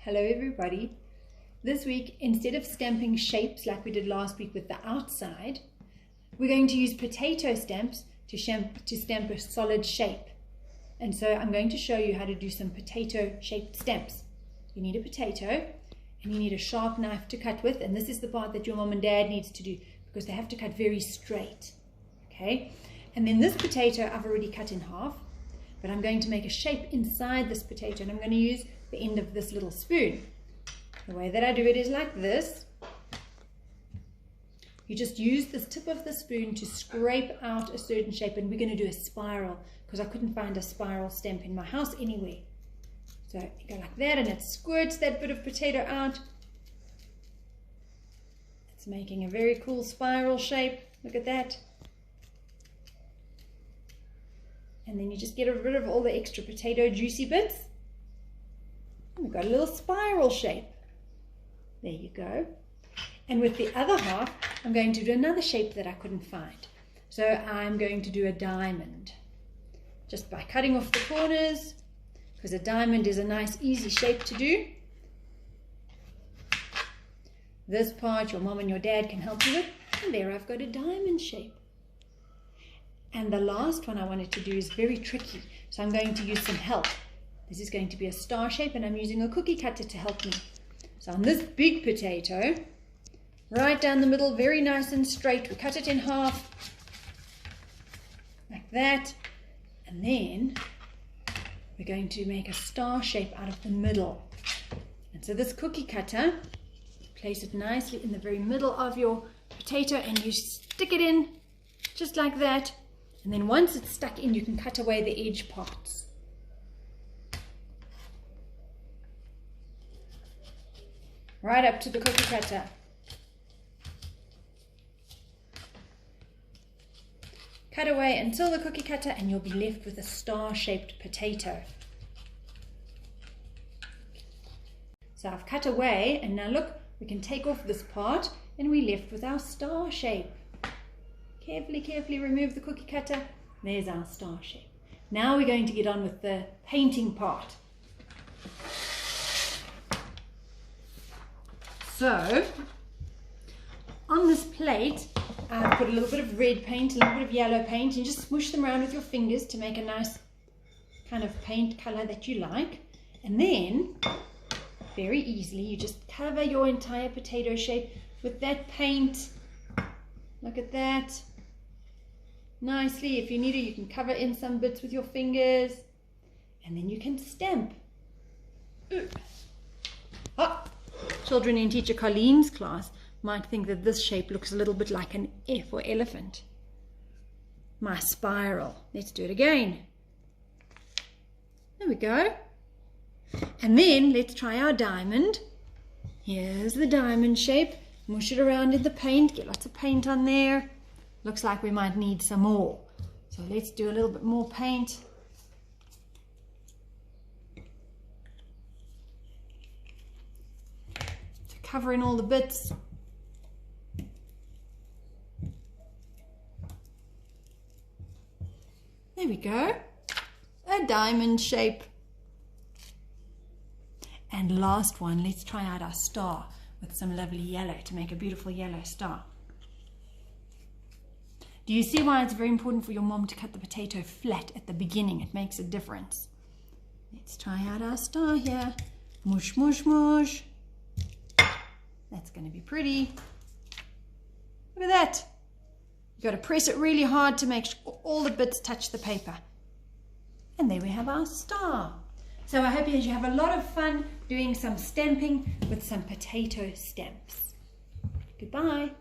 Hello everybody. This week, instead of stamping shapes like we did last week with the outside, we're going to use potato stamps to stamp a solid shape. And so I'm going to show you how to do some potato shaped stamps. You need a potato and you need a sharp knife to cut with, and this is the part that your mom and dad needs to do because they have to cut very straight. Okay? And then this potato I've already cut in half, but I'm going to make a shape inside this potato, and I'm going to use the end of this little spoon. The way that I do it is like this. You just use this tip of the spoon to scrape out a certain shape, and we're going to do a spiral because I couldn't find a spiral stamp in my house anywhere. So you go like that and it squirts that bit of potato out. It's making a very cool spiral shape. Look at that. And then you just get rid of all the extra potato juicy bits. And we've got a little spiral shape. There you go. And with the other half, I'm going to do another shape that I couldn't find. So I'm going to do a diamond. Just by cutting off the corners, because a diamond is a nice easy shape to do. This part your mom and your dad can help you with. And there I've got a diamond shape. And the last one I wanted to do is very tricky, so I'm going to use some help. This is going to be a star shape, and I'm using a cookie cutter to help me. So on this big potato, right down the middle, very nice and straight, we cut it in half, like that, and then we're going to make a star shape out of the middle. And so this cookie cutter, place it nicely in the very middle of your potato, and you stick it in just like that. And then once it's stuck in, you can cut away the edge parts. Right up to the cookie cutter. Cut away until the cookie cutter, and you'll be left with a star-shaped potato. So I've cut away, and now look, we can take off this part, and we're left with our star shape. Carefully remove the cookie cutter. There's our star shape. Now we're going to get on with the painting part. So, on this plate, I've put a little bit of red paint, a little bit of yellow paint, and just smoosh them around with your fingers to make a nice kind of paint color that you like. And then, very easily, you just cover your entire potato shape with that paint. Look at that. Nicely. If you need it, you can cover in some bits with your fingers, and then you can stamp. Children in Teacher Colleen's class might think that this shape looks a little bit like an F for elephant. My spiral. Let's do it again. There we go. And then let's try our diamond. Here's the diamond shape. Mush it around in the paint, get lots of paint on there. Looks like we might need some more. So let's do a little bit more paint. To cover in all the bits. There we go. A diamond shape. And last one, let's try out our star with some lovely yellow to make a beautiful yellow star. Do you see why it's very important for your mom to cut the potato flat at the beginning? It makes a difference. Let's try out our star here. Mush, mush, mush. That's going to be pretty. Look at that. You've got to press it really hard to make sure all the bits touch the paper. And there we have our star. So I hope you have a lot of fun doing some stamping with some potato stamps. Goodbye.